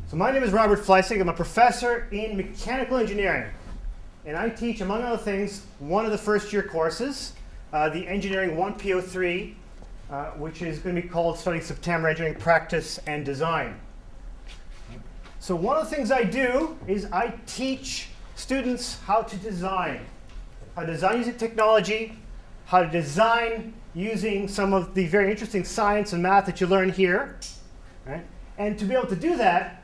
So my name is Robert Fleisig. I'm a professor in mechanical engineering. And I teach, among other things, one of the first year courses, the Engineering 1PO3, which is going to be called, starting September, Engineering Practice and Design. So one of the things I do is I teach students how to design using technology, how to design using some of the very interesting science and math that you learn here. Right? And to be able to do that,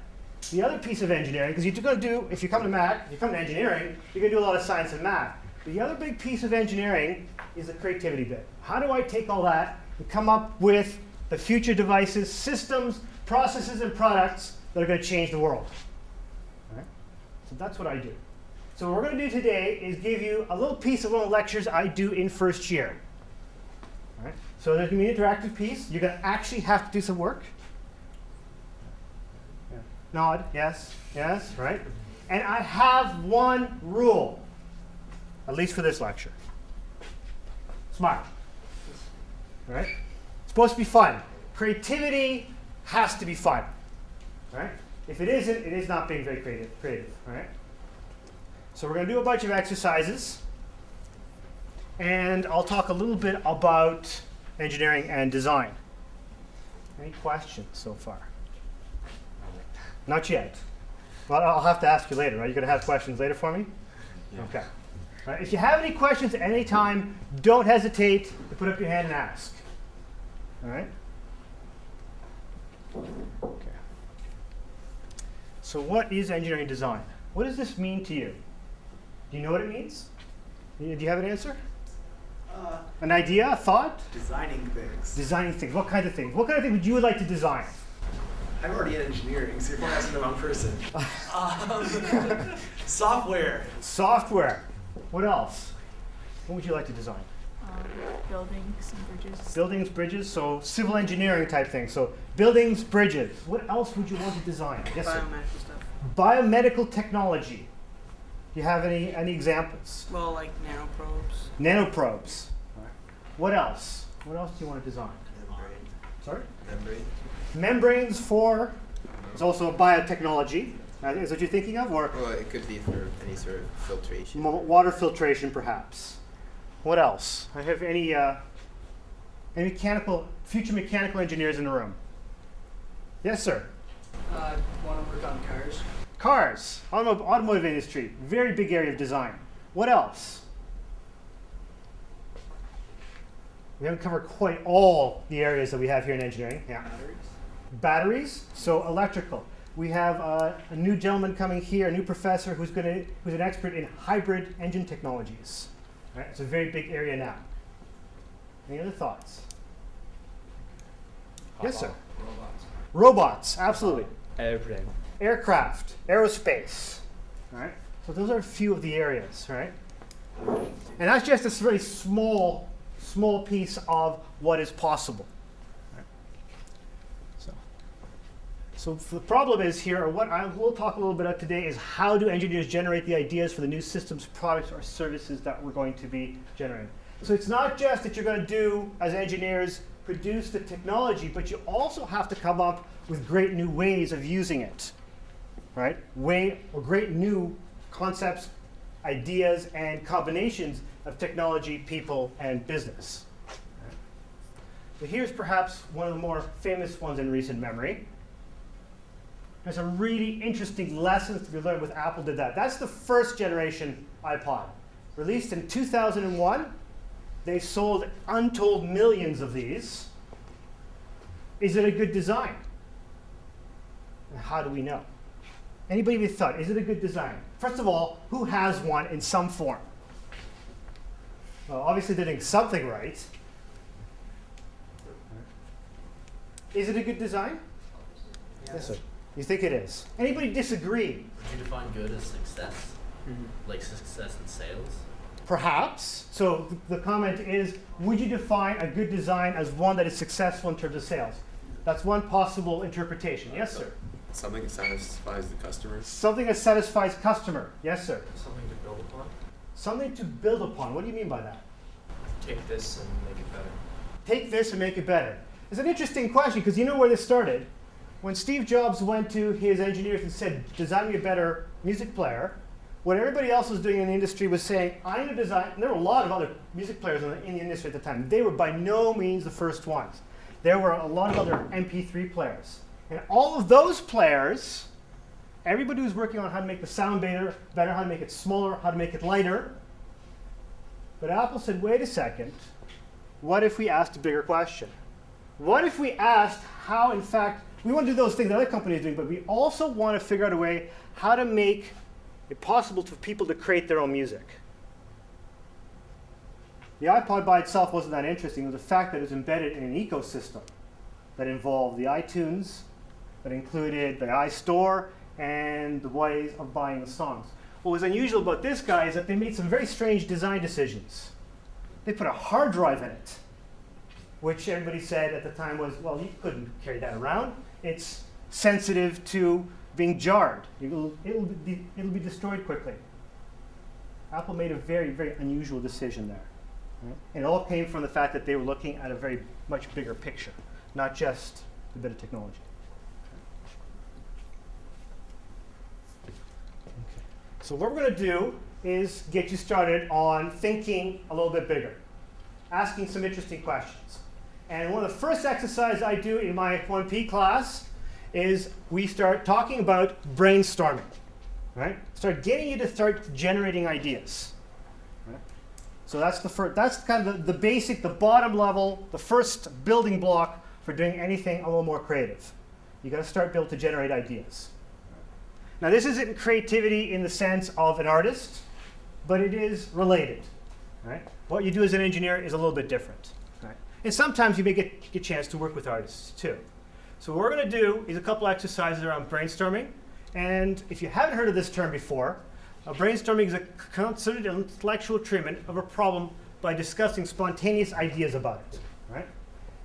the other piece of engineering, because you're going to do, if you come to Mac, you come to engineering, you're going to do a lot of science and math. The other big piece of engineering is the creativity bit. How do I take all that and come up with the future devices, systems, processes, and products that are going to change the world? Right? So that's what I do. So what we're going to do today is give you a little piece of one of the lectures I do in first year. All right? So there's going to be an interactive piece. You're going to actually have to do some work. Nod, yes, yes, right? And I have one rule, at least for this lecture. Smile. All right? It's supposed to be fun. Creativity has to be fun. Right? If it isn't, it is not being very creative. All right? So we're going to do a bunch of exercises. And I'll talk a little bit about engineering and design. Any questions so far? Not yet. Well, I'll have to ask you later, right? You're going to have questions later for me? Yeah. Okay. All right. If you have any questions at any time, don't hesitate to put up your hand and ask. All right? Okay. So what is engineering design? What does this mean to you? Do you know what it means? Do you have an answer? An idea? A thought? Designing things. Designing things. What kind of things? What kind of thing would you like to design? I'm already in engineering, so you're probably asking the wrong person. Software. Software. What else? What would you like to design? Buildings and bridges. Buildings, bridges, so civil engineering type things. So buildings, bridges. What else would you want to design? Yes, sir. Biomedical stuff. Biomedical technology. Do you have any examples? Well, like nanoprobes. Nanoprobes. All right. What else? What else do you want to design? Membrane. Sorry? Membrane. Membranes for, it's also biotechnology. Is what you're thinking of? Or well, it could be for any sort of filtration. Water filtration, perhaps. What else? I have any future mechanical engineers in the room? Yes, sir. Want to work on cars. Cars, automotive industry, very big area of design. What else? We haven't covered quite all the areas that we have here in engineering. Yeah. Batteries, so electrical. We have a new gentleman coming here, a new professor who's an expert in hybrid engine technologies. Right? It's a very big area now. Any other thoughts? Yes, sir. Robots, absolutely. Airplane. Aircraft, aerospace. All right. So those are a few of the areas, right? And that's just a very small piece of what is possible. So the problem is here, or what I will talk a little bit about today, is how do engineers generate the ideas for the new systems, products, or services that we're going to be generating. So it's not just that you're going to do, as engineers, produce the technology, but you also have to come up with great new ways of using it, right? Great new concepts, ideas, and combinations of technology, people, and business. Right? So here's perhaps one of the more famous ones in recent memory. There's some really interesting lessons to be learned with Apple did that. That's the first generation iPod. Released in 2001. They sold untold millions of these. Is it a good design? And how do we know? Anybody have a thought? Is it a good design? First of all, who has one in some form? Well, obviously they're doing something right. Is it a good design? Yes, sir. You think it is? Anybody disagree? Would you define good as success? Like success in sales? Perhaps. So the comment is, would you define a good design as one that is successful in terms of sales? That's one possible interpretation. Yes, sir. Something that satisfies the customer. Something that satisfies customer. Yes, sir. Something to build upon? Something to build upon. What do you mean by that? Take this and make it better. Take this and make it better. It's an interesting question because you know where this started. when Steve Jobs went to his engineers and said, design me a better music player, what everybody else was doing in the industry was saying, I'm going to design, and there were a lot of other music players in the industry at the time. They were by no means the first ones. There were a lot of other MP3 players. And all of those players, everybody was working on how to make the sound better, how to make it smaller, how to make it lighter. But Apple said, wait a second, what if we asked a bigger question? What if we asked how, in fact, we want to do those things that other companies are doing, but we also want to figure out a way how to make it possible for people to create their own music. The iPod by itself wasn't that interesting. It was the fact that it was embedded in an ecosystem that involved the iTunes, that included the iStore, and the ways of buying the songs. What was unusual about this guy is that they made some very strange design decisions. They put a hard drive in it, which everybody said at the time was, well, you couldn't carry that around. It's sensitive to being jarred. It'll be destroyed quickly. Apple made a very, very unusual decision there. Right? And it all came from the fact that they were looking at a very much bigger picture, not just a bit of technology. Okay. So what we're going to do is get you started on thinking a little bit bigger, asking some interesting questions. And one of the first exercises I do in my 1P class is we start talking about brainstorming, right? Start getting you to start generating ideas. Right? So that's the first. That's kind of the basic, the bottom level, the first building block for doing anything a little more creative. You got to start build to generate ideas. Now this isn't creativity in the sense of an artist, but it is related. Right? What you do as an engineer is a little bit different. Right? And sometimes you may get a chance to work with artists too. So what we're going to do is a couple exercises around brainstorming. And if you haven't heard of this term before, brainstorming is a considered intellectual treatment of a problem by discussing spontaneous ideas about it. Right?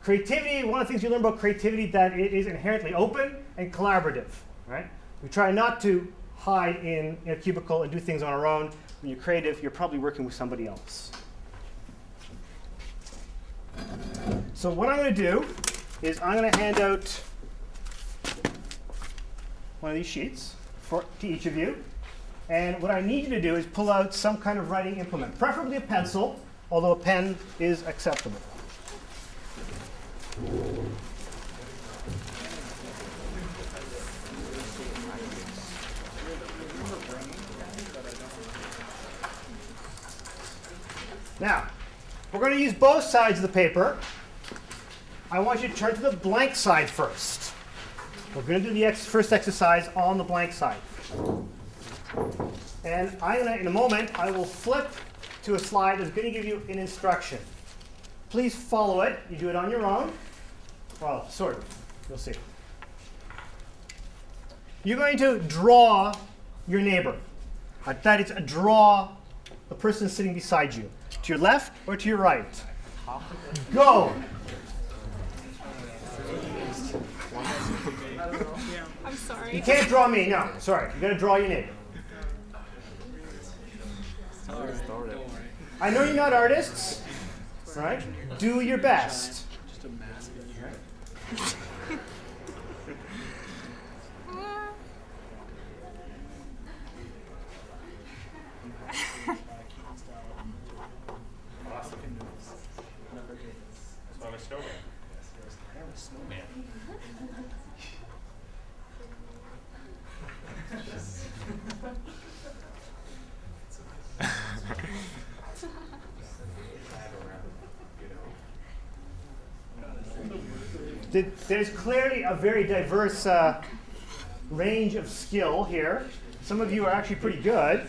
Creativity, one of the things you learn about creativity, that it is inherently open and collaborative. Right? We try not to hide in a cubicle and do things on our own. When you're creative, you're probably working with somebody else. So what I'm going to do is I'm going to hand out one of these sheets to each of you. And what I need you to do is pull out some kind of writing implement, preferably a pencil, although a pen is acceptable. Now, we're going to use both sides of the paper. I want you to turn to the blank side first. We're going to do the first exercise on the blank side. And in a moment, I will flip to a slide that's going to give you an instruction. Please follow it. You do it on your own. Well, sort of. You'll see. You're going to draw your neighbor. That is, draw the person sitting beside you. To your left or to your right? Go! I'm sorry. You can't draw me, no. Sorry. You got to draw your neighbor. I know you're not artists, right? Do your best. There's clearly a very diverse range of skill here. Some of you are actually pretty good.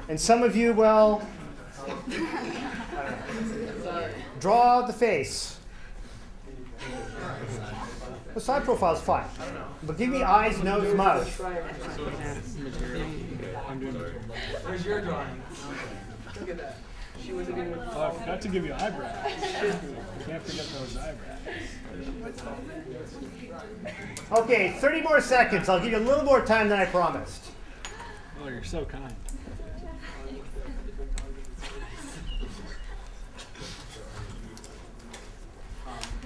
And some of you, well, draw the face. The side profile is fine. But give me eyes, nose, mouth. Where's your drawing? Look at that. She wasn't even. I forgot to give you eyebrows. You can't forget those eyebrows. Okay, 30 more seconds. I'll give you a little more time than I promised. Oh, you're so kind.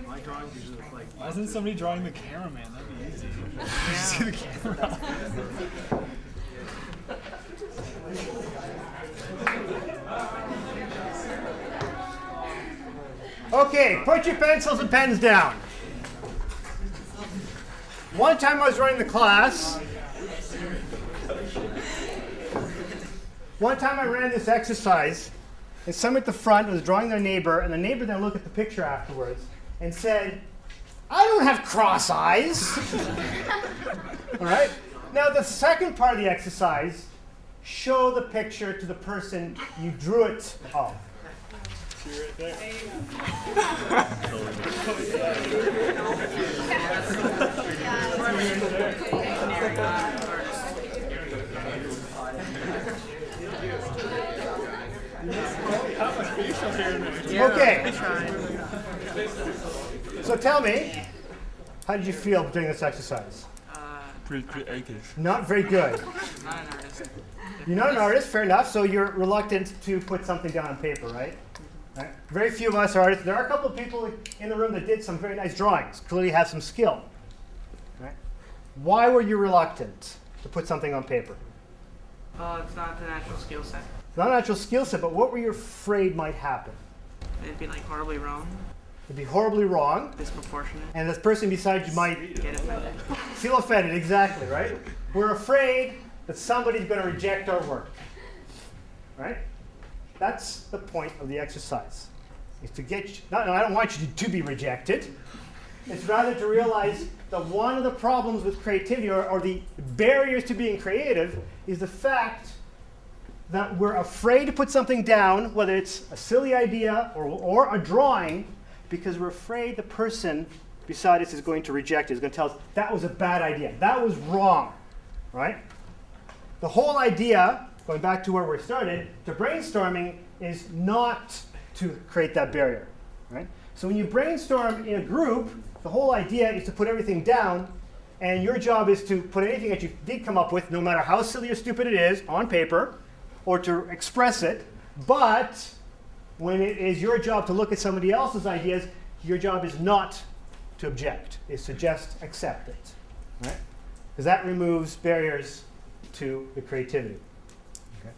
My drawings usually look like. Why isn't somebody drawing the cameraman? That'd be easy. Just see the camera. Okay, put your pencils and pens down. One time I was running the class. One time I ran this exercise, and someone at the front was drawing their neighbor, and the neighbor then looked at the picture afterwards and said, "I don't have cross eyes." All right? Now the second part of the exercise, show the picture to the person you drew it of. See right there. Okay. So tell me, how did you feel doing this exercise? Pretty creative. Not very good. Not an artist. You're not an artist, fair enough, so you're reluctant to put something down on paper, right? Right? Very few of us are artists. There are a couple of people in the room that did some very nice drawings, clearly have some skill. Right? Why were you reluctant to put something on paper? It's not the natural skill set. It's not a natural skill set, but what were you afraid might happen? It'd be like horribly wrong, It'd be horribly wrong, disproportionate, and this person beside you might get offended. feel offended, exactly, right? We're afraid that somebody's going to reject our work, right? That's the point of the exercise, is to get you, no, I don't want you to be rejected. It's rather to realize that one of the problems with creativity, or the barriers to being creative, is the fact that we're afraid to put something down, whether it's a silly idea or a drawing, because we're afraid the person beside us is going to reject it, is going to tell us, that was a bad idea, that was wrong, right? The whole idea, going back to where we started, to brainstorming is not to create that barrier, right? So when you brainstorm in a group, the whole idea is to put everything down, and your job is to put anything that you did come up with, no matter how silly or stupid it is, on paper, or to express it. But when it is your job to look at somebody else's ideas, your job is not to object, is to just accept it, right? Because that removes barriers to the creativity. Okay.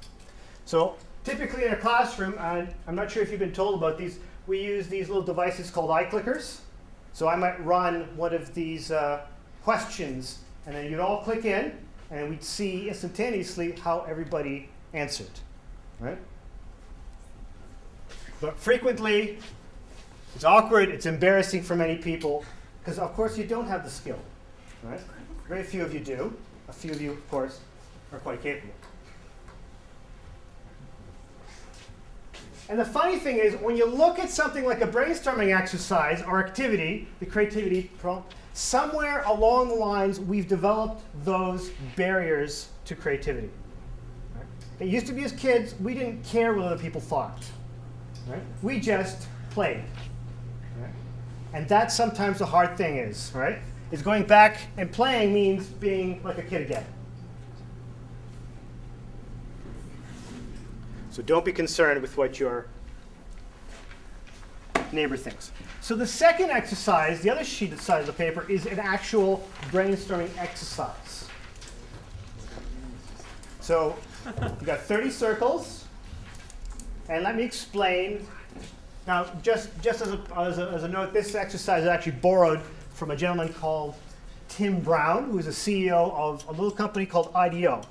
So typically in a classroom, and I'm not sure if you've been told about these, we use these little devices called eye clickers. So I might run one of these questions, and then you'd all click in, and we'd see instantaneously how everybody answered, right? But frequently, it's awkward, it's embarrassing for many people, because of course you don't have the skill, right? Very few of you do. A few of you, of course, are quite capable. And the funny thing is, when you look at something like a brainstorming exercise or activity, the creativity prompt, somewhere along the lines we've developed those barriers to creativity. Right? It used to be as kids, we didn't care what other people thought. Right? We just played. Right? And that's sometimes the hard thing is, right? Is going back and playing means being like a kid again. So don't be concerned with what your neighbor thinks. So the second exercise, the other sheet side of the paper, is an actual brainstorming exercise. So you've got 30 circles, and let me explain. Now, just as a note, this exercise is actually borrowed from a gentleman called Tim Brown, who is a CEO of a little company called IDEO,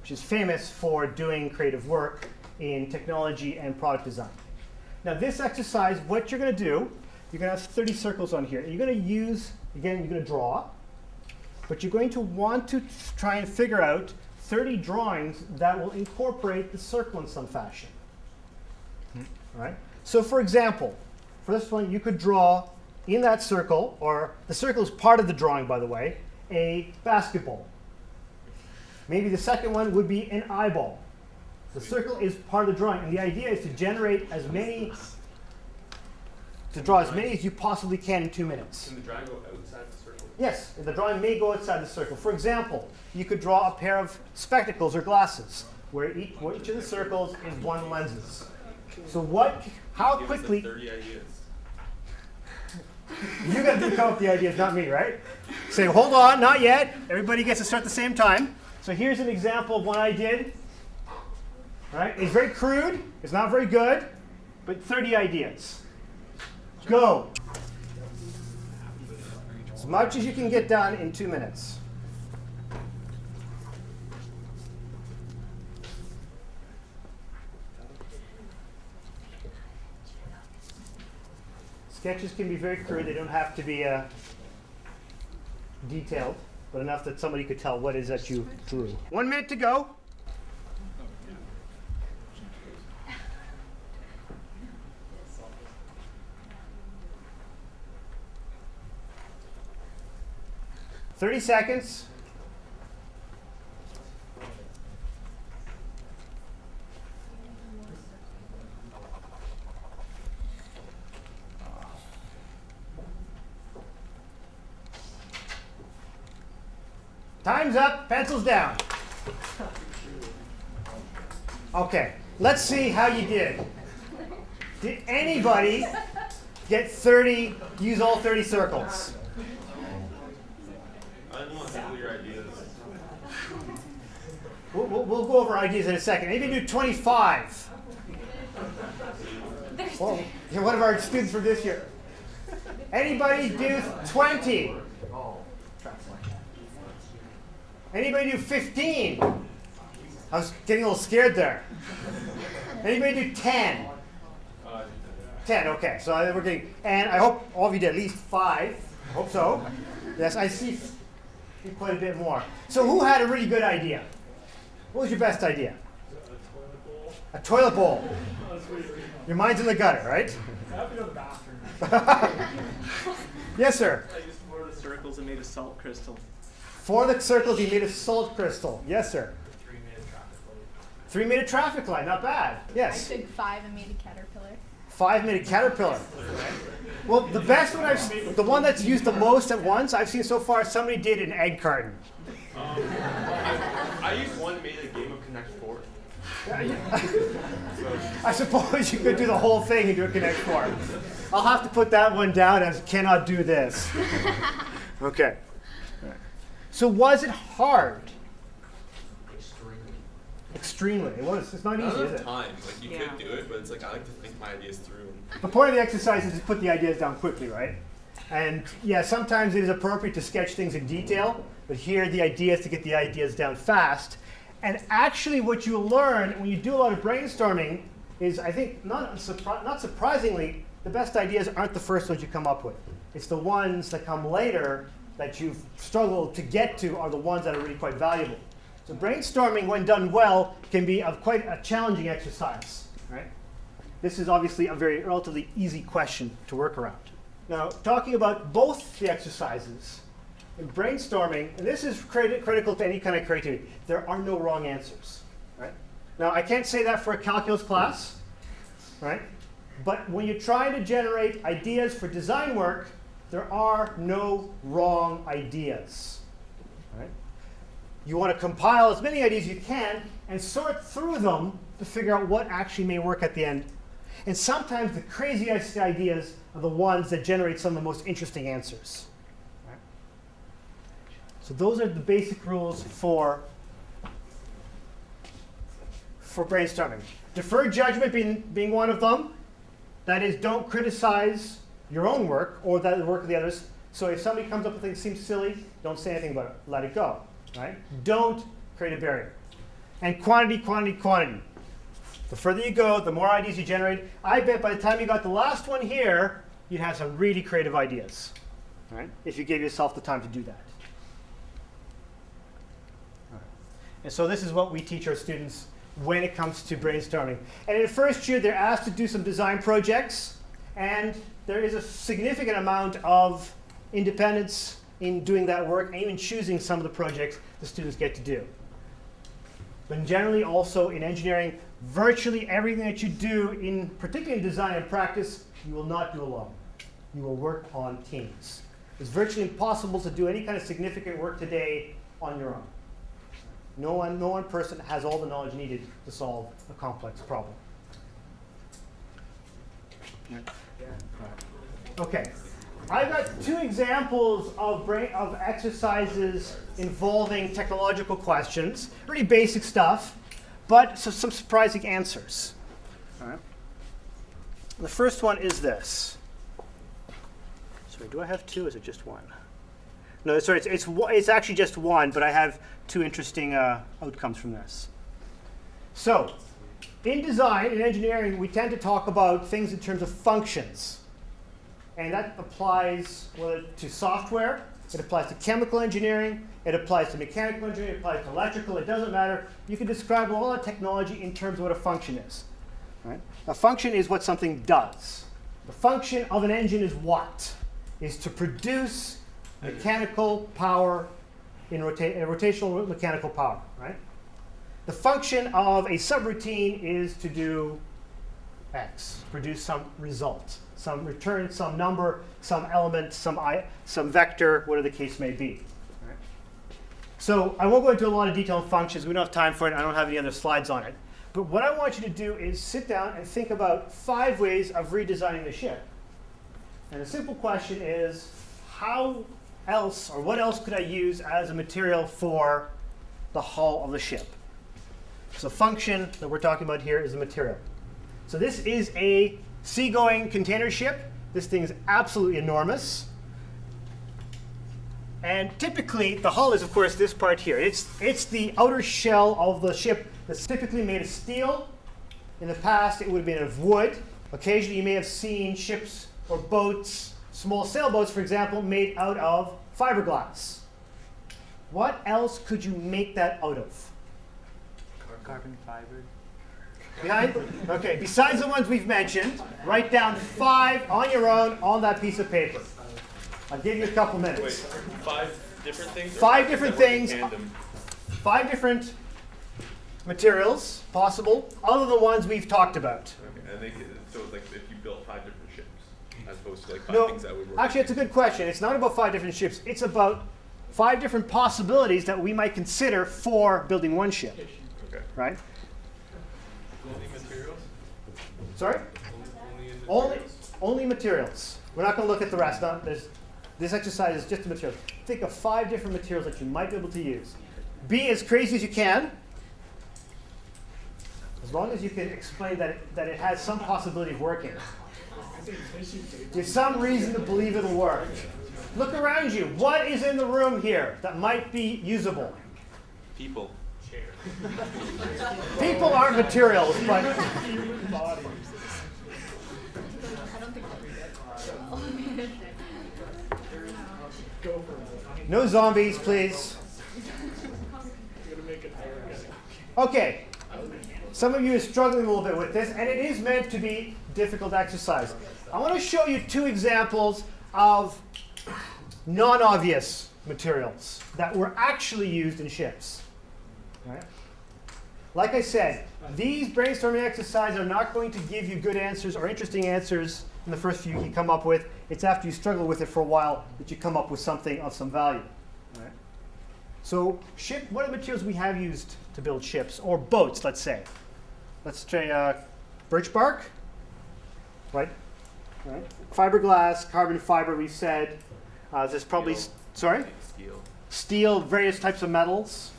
which is famous for doing creative work in technology and product design. Now this exercise, what you're going to do, you're going to have 30 circles on here. And you're going to use, again, you're going to draw, but you're going to want to try and figure out 30 drawings that will incorporate the circle in some fashion. All right? So for example, for this one, you could draw in that circle, or the circle is part of the drawing, by the way, a basketball. Maybe the second one would be an eyeball. The circle is part of the drawing, and the idea is to generate as many, to draw as many as you possibly can in 2 minutes. Can the drawing go outside the circle? Yes, the drawing may go outside the circle. For example, you could draw a pair of spectacles or glasses, where each of the circles is one lenses. So how quickly? Give us 30 ideas. You got to come up with the ideas, not me, right? Say, hold on, not yet. Everybody gets to start at the same time. So here's an example of one I did. Right? It's very crude. It's not very good, but 30 ideas. Go. As much as you can get done in 2 minutes. Sketches can be very crude. They don't have to be detailed, but enough that somebody could tell what it is that you drew. 1 minute to go. "30 seconds. Time's up. Pencils down. Okay, let's see how you did. Did anybody get 30, use all 30 circles? I didn't want to handle your ideas. We'll go over ideas in a second. Maybe do 25. Well, you're one of our students from this year. Anybody do 20? Anybody do 15? I was getting a little scared there. Anybody do 10? 10, okay. So we're getting, and I hope all of you did at least 5. I hope so. Yes, I see quite a bit more. So who had a really good idea? What was your best idea? A toilet bowl. Your mind's in the gutter, right? I have to go to the bathroom. Yes, sir. I used 4 of the circles and made a salt crystal. 4 of the circles, you made a salt crystal. Yes, sir. 3 made a traffic light. 3 made a traffic light. Not bad. Yes. I took 5 and made a caterpillar. 5 made a caterpillar. Well, the best one the one that's used the most at once I've seen so far, somebody did an egg carton. I used one made a game of Connect 4. I suppose you could do the whole thing and do a Connect 4. I'll have to put that one down as cannot do this. Okay. So was it hard? Extremely. It was. It's not Not easy, is enough it? time. Like you Yeah. could do it, but it's like I like to think my ideas through. The point of the exercise is to put the ideas down quickly, right? And yeah, sometimes it is appropriate to sketch things in detail, but here the idea is to get the ideas down fast. And actually what you learn when you do a lot of brainstorming is, I think, not surprisingly, the best ideas aren't the first ones you come up with. It's the ones that come later that you've struggled to get to are the ones that are really quite valuable. So brainstorming, when done well, can be quite a challenging exercise, right? This is obviously a very relatively easy question to work around. Now, talking about both the exercises, in brainstorming, and this is critical to any kind of creativity, there are no wrong answers, right? Now, I can't say that for a calculus class, right? But when you're trying to generate ideas for design work, there are no wrong ideas, right? You want to compile as many ideas as you can and sort through them to figure out what actually may work at the end. And sometimes the craziest ideas are the ones that generate some of the most interesting answers. Right? So those are the basic rules for brainstorming. Deferred judgment being one of them. That is, don't criticize your own work or the work of the others. So if somebody comes up with things that seem silly, don't say anything about it. Let it go. Right? Don't create a barrier. And quantity, quantity, quantity. The further you go, the more ideas you generate. I bet by the time you got the last one here, you'd have some really creative ideas, right? If you gave yourself the time to do that. Right. And so this is what we teach our students when it comes to brainstorming. And in the first year, they're asked to do some design projects, and there is a significant amount of independence in doing that work, and even choosing some of the projects the students get to do. But generally also in engineering, virtually everything that you do, particularly in design and practice, you will not do alone. You will work on teams. It's virtually impossible to do any kind of significant work today on your own. No one person has all the knowledge needed to solve a complex problem. Okay. I've got two examples of exercises involving technological questions, really basic stuff, but some surprising answers. All right. The first one is this. Sorry, do I have two? Or is it just one? No, sorry, it's actually just one, but I have two interesting outcomes from this. So, in design, in engineering, we tend to talk about things in terms of functions. And that applies to software, it applies to chemical engineering, it applies to mechanical engineering, it applies to electrical, it doesn't matter. You can describe all the technology in terms of what a function is. Right? A function is what something does. The function of an engine is what? Is to produce mechanical power in rotational mechanical power. Right? The function of a subroutine is to do X, produce some result. Some return, some number, some element, some vector, whatever the case may be. Right? So I won't go into a lot of detail on functions. We don't have time for it. I don't have any other slides on it. But what I want you to do is sit down and think about 5 ways of redesigning the ship. And the simple question is, how else, or what else could I use as a material for the hull of the ship? So the function that we're talking about here is a material. So this is a seagoing container ship. This thing is absolutely enormous. And typically, the hull is, of course, this part here. It's the outer shell of the ship that's typically made of steel. In the past, it would have been of wood. Occasionally, you may have seen ships or boats, small sailboats, for example, made out of fiberglass. What else could you make that out of? Carbon fiber. Behind? Okay, besides the ones we've mentioned, write down 5 on your own on that piece of paper. I'll give you a couple minutes. Wait, 5 different things? 5 different things. Tandem? 5 different materials possible, other than the ones we've talked about. Okay, and so it's like if you built 5 different ships, as opposed to like 5 No, things that would work. actually, it's a good question. It's not about 5 different ships. It's about 5 different possibilities that we might consider for building one ship. Okay. Right? Only materials? Sorry? Only materials. We're not going to look at the rest. This exercise is just the materials. Think of 5 different materials that you might be able to use. Be as crazy as you can, as long as you can explain that it has some possibility of working. There's some reason to believe it'll work. Look around you. What is in the room here that might be usable? People. People aren't materials, but I don't think no zombies, please. Okay. Some of you are struggling a little bit with this, and it is meant to be difficult exercise. I want to show you 2 examples of non-obvious materials that were actually used in ships. Right? Like I said, these brainstorming exercises are not going to give you good answers or interesting answers in the first few you come up with. It's after you struggle with it for a while that you come up with something of some value. Right? So what are the materials we have used to build ships, or boats, let's say? Let's try birch bark, right? Fiberglass, carbon fiber, we said. There's probably, sorry? Steel. Steel, various types of metals.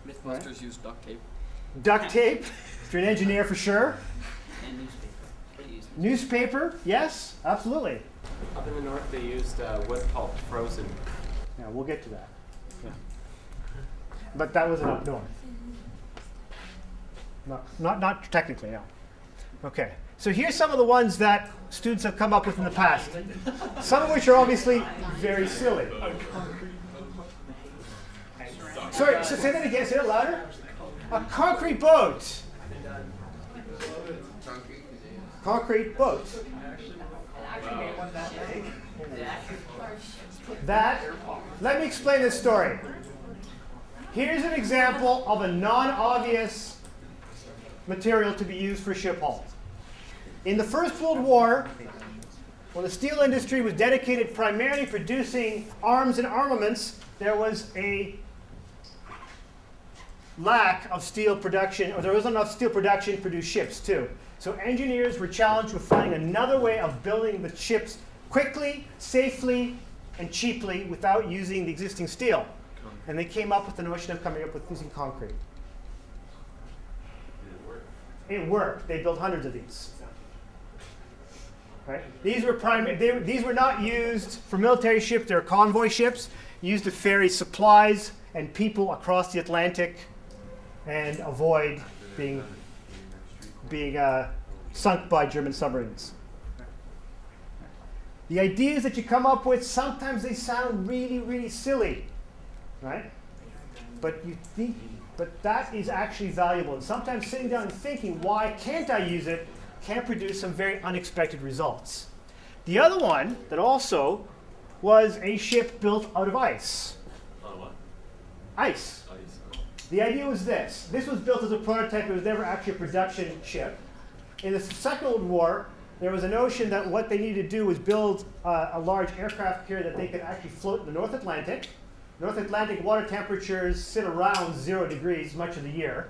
MythBusters use duct tape. Duct tape, if you're an engineer for sure. And newspaper. Newspaper, yes, absolutely. Up in the north, they used wood pulp frozen. Yeah, we'll get to that. Yeah. But that wasn't up north. Not technically, no. Okay, so here's some of the ones that students have come up with in the past. Some of which are obviously very silly. Sorry, so say that again, say it louder. A concrete boat. Concrete boat. Let me explain this story. Here's an example of a non-obvious material to be used for ship hull. In the First World War, when the steel industry was dedicated primarily to producing arms and armaments, there was a lack of steel production, or there wasn't enough steel production to produce ships too. So engineers were challenged with finding another way of building the ships quickly, safely, and cheaply without using the existing steel. And they came up with the notion of coming up with using concrete. It worked. They built hundreds of these. Right? These were not used for military ships. They were convoy ships used to ferry supplies and people across the Atlantic and avoid being sunk by German submarines. The ideas that you come up with, sometimes they sound really, really silly, right? But that is actually valuable. And sometimes sitting down and thinking, why can't I use it, can produce some very unexpected results. The other one that also was a ship built out of ice. What? Ice. Ice. The idea was this. This was built as a prototype. It was never actually a production ship. In the Second World War, there was a notion that what they needed to do was build a large aircraft carrier that they could actually float in the North Atlantic. North Atlantic water temperatures sit around 0 degrees much of the year.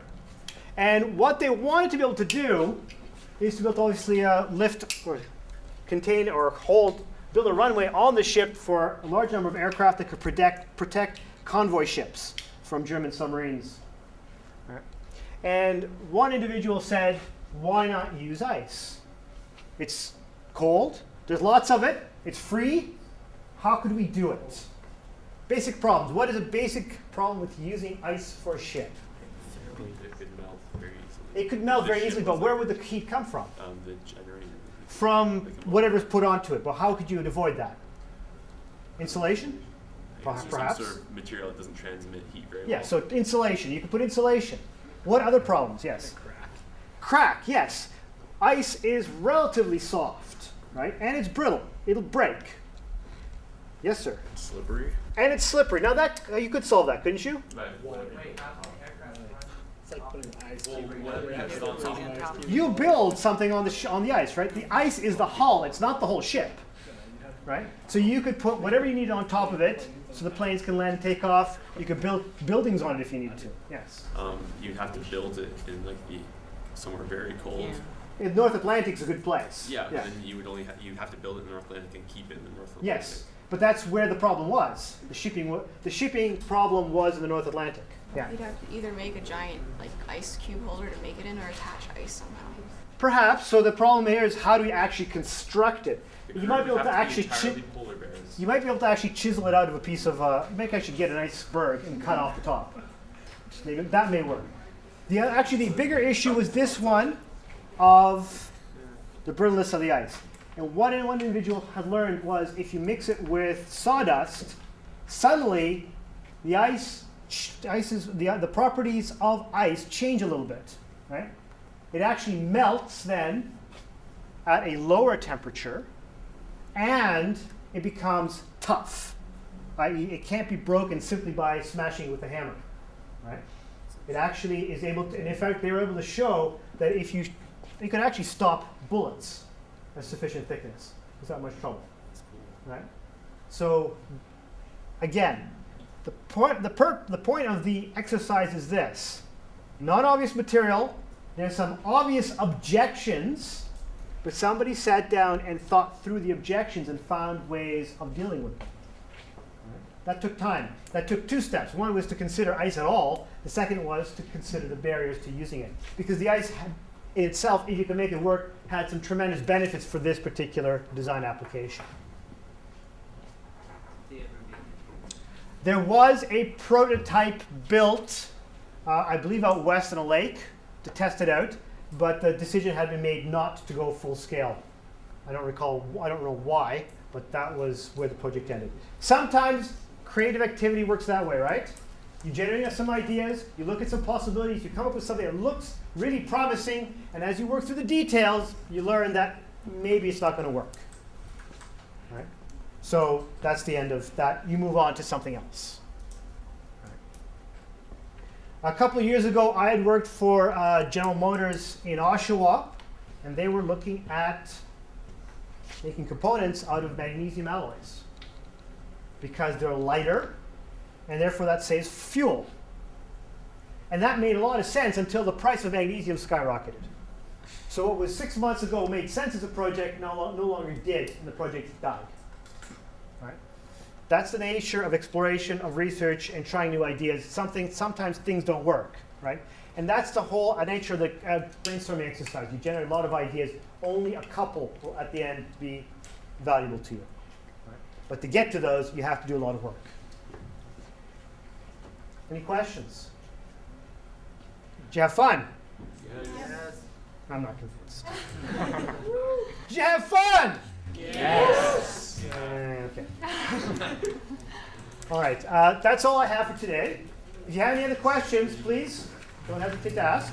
And what they wanted to be able to do is to build, obviously, lift or contain or build a runway on the ship for a large number of aircraft that could protect convoy ships from German submarines. Right. And one individual said, why not use ice? It's cold, there's lots of it, it's free. How could we do it? Basic problems. What is a basic problem with using ice for a ship? It could melt very easily. It could melt very easily, but where would the heat come from? The generator. From whatever's put onto it. But how could you avoid that? Insulation? Perhaps. Some sort of material that doesn't transmit heat very well. Yeah, so insulation. You could put insulation. What other problems? Yes. Crack, yes. Ice is relatively soft, right? And it's brittle. It'll break. Yes, sir. Slippery. And it's slippery. Now that you could solve that, couldn't you? It's like putting ice Well, cube what in if the it's on top ice of cube. You build something on the ice, right? The ice is the hull. It's not the whole ship, right? So you could put whatever you need on top of it, so the planes can land and take off. You could build buildings on it if you need to. Yes. You'd have to build it in like somewhere very cold. Yeah. The North Atlantic's a good place. Yeah, but then you would you'd have to build it in the North Atlantic and keep it in the North Atlantic. Yes, but that's where the problem was. The shipping problem was in the North Atlantic. Yeah. You'd have to either make a giant like ice cube holder to make it in, or attach ice somehow. Perhaps. So the problem here is how do we actually construct it? You might be able to actually polar bears. you might be able to actually chisel it out of a piece of. You might actually get an iceberg and cut off the top. That may work. Actually, the bigger issue was this one of the brittleness of the ice. And what one individual had learned was if you mix it with sawdust, suddenly the the properties of ice change a little bit, right? It actually melts then at a lower temperature, and it becomes tough. I.e., it can't be broken simply by smashing it with a hammer, right? It actually is able to, and in fact, they were able to show that if you could actually stop bullets at sufficient thickness without much trouble, right? So, again, the point of the exercise is this: non-obvious material. There's some obvious objections, but somebody sat down and thought through the objections and found ways of dealing with them. That took time. That took two steps. One was to consider ice at all. The second was to consider the barriers to using it. Because the ice in itself, if you can make it work, had some tremendous benefits for this particular design application. There was a prototype built, I believe out west in a lake, to test it out, but the decision had been made not to go full scale. I don't know why, but that was where the project ended. Sometimes creative activity works that way, right? You generate some ideas, you look at some possibilities, you come up with something that looks really promising, and as you work through the details, you learn that maybe it's not going to work. Right? So that's the end of that. You move on to something else. A couple of years ago, I had worked for General Motors in Oshawa, and they were looking at making components out of magnesium alloys because they're lighter, and therefore that saves fuel. And that made a lot of sense until the price of magnesium skyrocketed. So what was 6 months ago made sense as a project no longer did, and the project died. Right? That's the nature of exploration, of research, and trying new ideas. Sometimes things don't work, right? And that's the whole nature of the brainstorming exercise. You generate a lot of ideas. Only a couple will, at the end, be valuable to you. Right? But to get to those, you have to do a lot of work. Any questions? Did you have fun? Yes. I'm not convinced. Did you have fun? Yes. Okay. All right. That's all I have for today. If you have any other questions, please don't hesitate to ask.